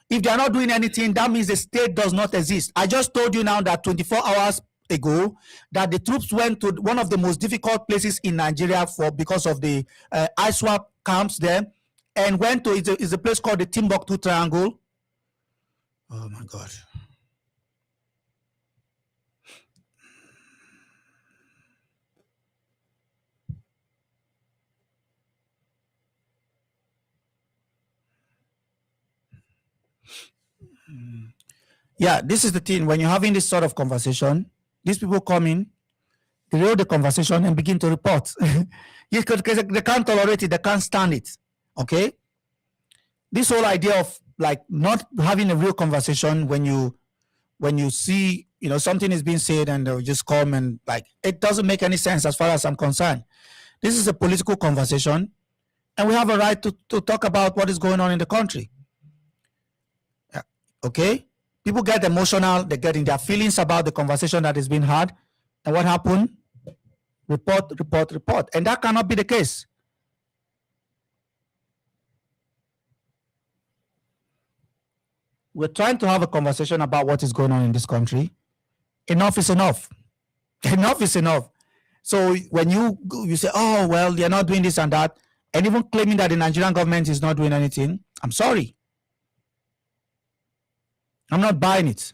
If they are not doing anything, that means the state does not exist. I just told you now that 24 hours ago that the troops went to one of the most difficult places in Nigeria because of the ISWAP camps there, and went to is a place called the Timbuktu Triangle. Oh my God. Yeah, this is the thing. When you're having this sort of conversation, these people come in, they read the conversation and begin to report. They can't tolerate it. They can't stand it. Okay. This whole idea of like not having a real conversation when you see something is being said and they'll just come and like it doesn't make any sense as far as I'm concerned. This is a political conversation, and we have a right to talk about what is going on in the country. Okay. People get emotional, they get in their feelings about the conversation that is being had. And what happened? Report. And that cannot be the case. We're trying to have a conversation about what is going on in this country. Enough is enough. Enough is enough. So when you say, oh, well, they're not doing this and that, and even claiming that the Nigerian government is not doing anything, I'm sorry. I'm not buying it.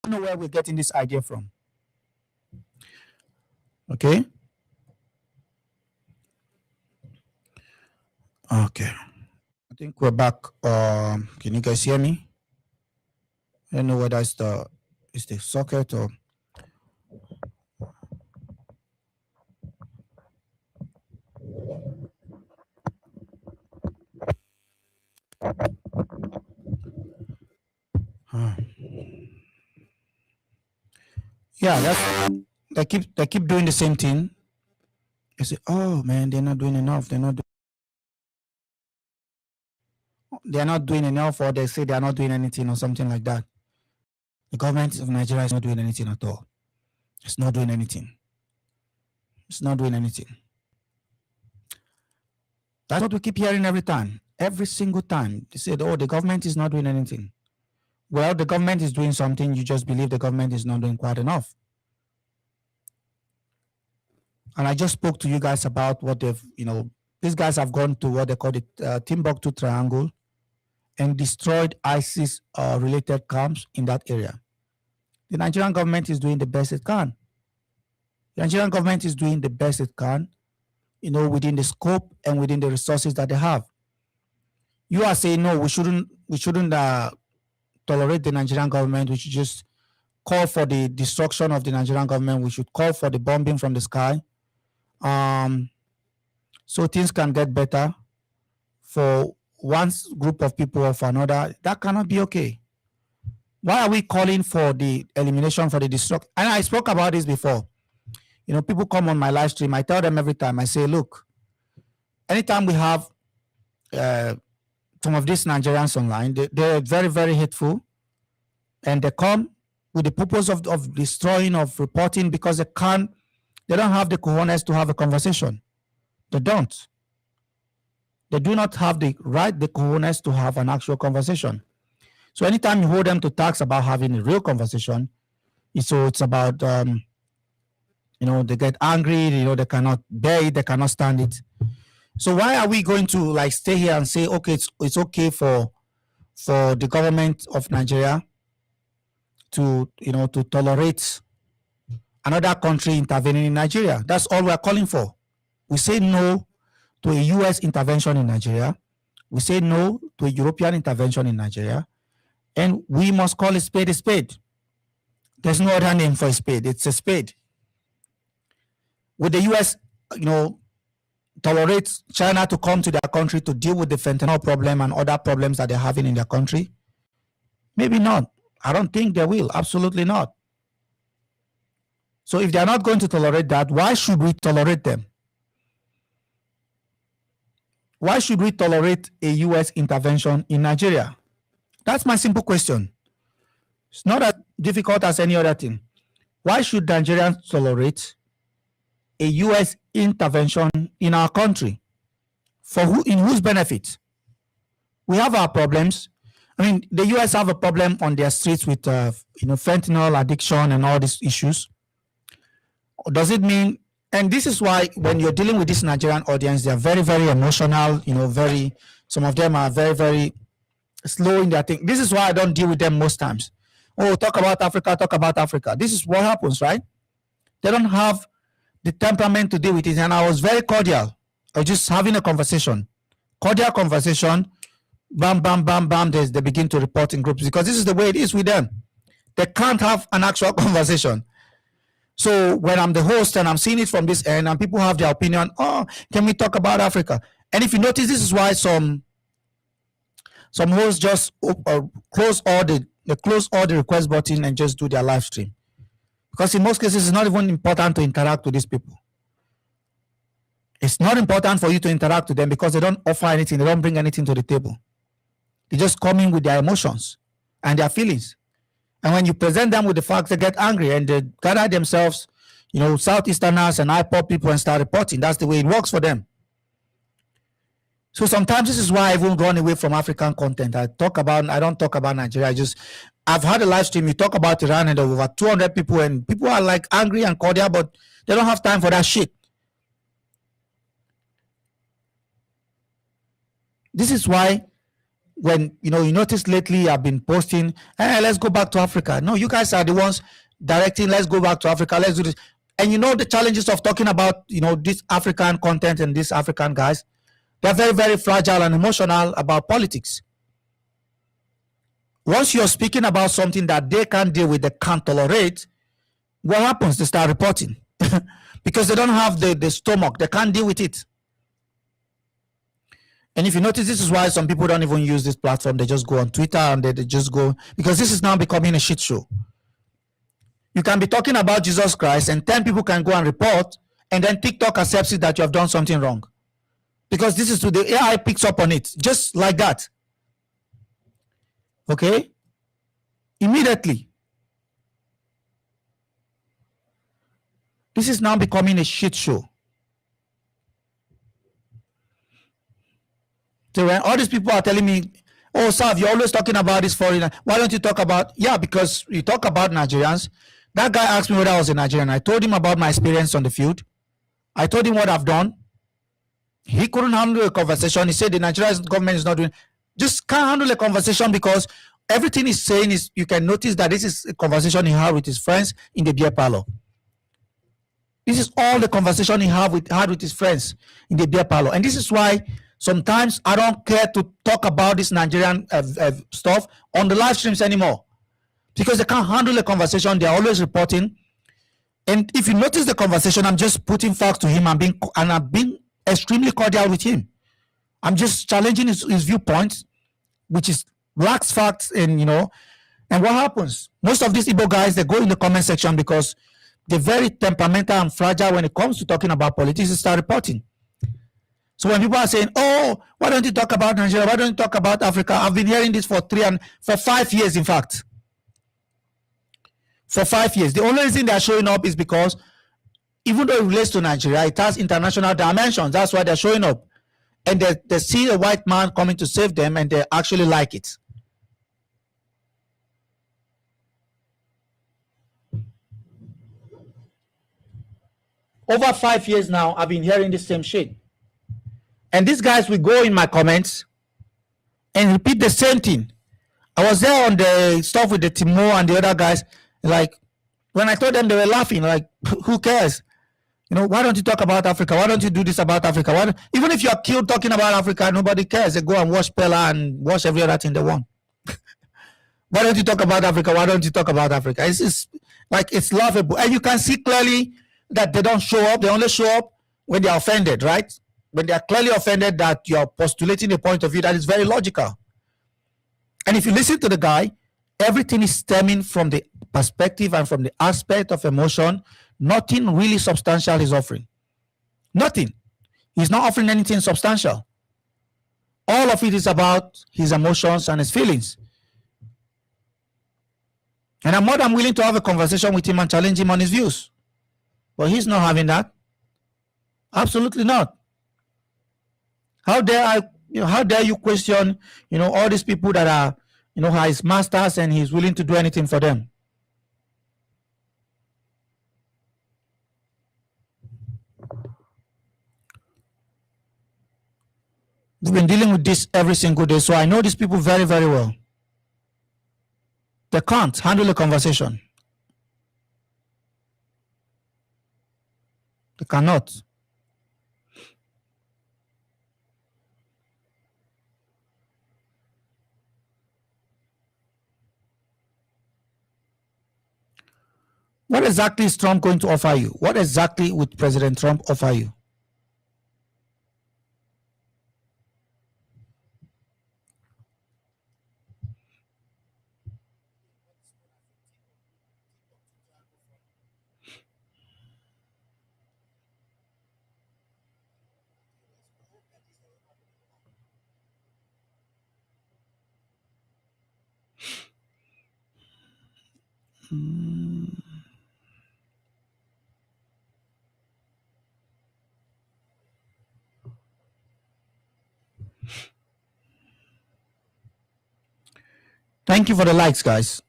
I don't know where we're getting this idea from. Okay. Okay. I think we're back. Can you guys hear me? I don't know whether it's the socket or. Yeah, they keep doing the same thing. They say, "Oh man, they're not doing enough. They're not doing enough," or they say they are not doing anything or something like that. The government of Nigeria is not doing anything at all. It's not doing anything. It's not doing anything. That's what we keep hearing every time. Every single time. They say, "Oh, the government is not doing anything." Well, the government is doing something. You just believe the government is not doing quite enough. And I just spoke to you guys about what these guys have gone to what they call the Timbuktu Triangle and destroyed ISIS related camps in that area. The Nigerian government is doing the best it can. The Nigerian government is doing the best it can, within the scope and within the resources that they have. You are saying, no, we shouldn't tolerate the Nigerian government. We should just call for the destruction of the Nigerian government. We should call for the bombing from the sky. So things can get better for one group of people or for another. That cannot be okay. Why are we calling for the elimination, for the destruction? And I spoke about this before. People come on my live stream. I tell them every time, I say, look, anytime we have some of these Nigerians online, they're very, very hateful. And they come with the purpose of destroying, of reporting, because they don't have the cojones to have a conversation. They don't. They do not have the cojones to have an actual conversation. So anytime you hold them to task about having a real conversation, it's about, they get angry, they cannot bear it, they cannot stand it. So why are we going to stay here and say, okay, it's okay for the government of Nigeria to tolerate another country intervening in Nigeria? That's all we're calling for. We say no to a US intervention in Nigeria. We say no to a European intervention in Nigeria. And we must call a spade a spade. There's no other name for a spade. It's a spade. Would the US, tolerate China to come to their country to deal with the fentanyl problem and other problems that they're having in their country? Maybe not. I don't think they will. Absolutely not. So if they're not going to tolerate that, why should we tolerate them? Why should we tolerate a US intervention in Nigeria? That's my simple question. It's not as difficult as any other thing. Why should Nigerians tolerate a US intervention in our country? For who, in whose benefit? We have our problems. I mean, the US have a problem on their streets with fentanyl addiction and all these issues. Does it mean? And this is why when you're dealing with this Nigerian audience, they are very, very emotional. Some of them are very, very slow in their thing. This is why I don't deal with them most times. Oh, talk about Africa, talk about Africa. This is what happens, right? They don't have the temperament to deal with it. And I was very cordial. I was just having a conversation, cordial conversation. Bam, bam, bam, bam. They begin to report in groups because this is the way it is with them. They can't have an actual conversation. So when I'm the host and I'm seeing it from this end and people have their opinion, oh, can we talk about Africa? And if you notice, this is why some hosts just close all the request button and just do their live stream. Because in most cases, it's not even important to interact with these people. It's not important for you to interact with them because they don't offer anything. They don't bring anything to the table. They just come in with their emotions and their feelings. And when you present them with the facts, they get angry and they gather themselves, Southeasterners and IPOP people and start reporting. That's the way it works for them. So sometimes this is why I've even gone away from African content. I don't talk about Nigeria. I've had a live stream. You talk about Iran and over 200 people and people are like angry and cordial, but they don't have time for that shit. This is why when you notice lately I've been posting, hey, let's go back to Africa. No, you guys are the ones directing, let's go back to Africa, let's do this. And the challenges of talking about this African content and these African guys, they're very, very fragile and emotional about politics. Once you're speaking about something that they can't deal with, they can't tolerate, what happens? They start reporting because they don't have the stomach, they can't deal with it. And if you notice, this is why some people don't even use this platform. They just go on Twitter and they just go, because this is now becoming a shit show. You can be talking about Jesus Christ and 10 people can go and report, and then TikTok accepts it that you have done something wrong. Because this is the AI picks up on it, just like that. Okay? Immediately. This is now becoming a shit show. So when all these people are telling me, oh, Sav, you're always talking about this foreigner. Why don't you talk about, because you talk about Nigerians. That guy asked me whether I was a Nigerian. I told him about my experience on the field. I told him what I've done. He couldn't handle a conversation. He said the Nigerian government is not doing, just can't handle a conversation because everything he's saying is, you can notice that this is a conversation he had with his friends in the beer parlor. This is all the conversation he had with his friends in the beer parlor. And this is why sometimes I don't care to talk about this Nigerian stuff on the live streams anymore because they can't handle the conversation. They're always reporting. And if you notice the conversation, I'm just putting facts to him. I'm being extremely cordial with him. I'm just challenging his viewpoints, which is lacks facts. And what happens? Most of these Igbo guys, they go in the comment section because they're very temperamental and fragile when it comes to talking about politics. They start reporting. So when people are saying, oh, why don't you talk about Nigeria? Why don't you talk about Africa? I've been hearing this for 5 years, in fact. For 5 years. The only reason they're showing up is because even though it relates to Nigeria, it has international dimensions. That's why they're showing up. And they see a white man coming to save them and they actually like it. Over 5 years now, I've been hearing the same shit. And these guys will go in my comments and repeat the same thing. I was there on the stuff with the Timo and the other guys. Like, when I told them, they were laughing. Like, who cares? Why don't you talk about Africa? Why don't you do this about Africa? Even if you're killed talking about Africa, nobody cares. They go and watch Pella and watch every other thing they want. Why don't you talk about Africa? Why don't you talk about Africa? It's laughable. And you can see clearly that they don't show up. They only show up when they're offended, right? When they are clearly offended that you're postulating a point of view that is very logical. And if you listen to the guy, everything is stemming from the perspective and from the aspect of emotion. Nothing really substantial he's offering. Nothing. He's not offering anything substantial. All of it is about his emotions and his feelings. And I'm more than willing to have a conversation with him and challenge him on his views. But he's not having that. Absolutely not. How dare how dare you question, all these people that are, his masters, and he's willing to do anything for them? We've been dealing with this every single day, so I know these people very, very well. They can't handle a conversation. They cannot. What exactly is Trump going to offer you? What exactly would President Trump offer you? Thank you for the likes, guys.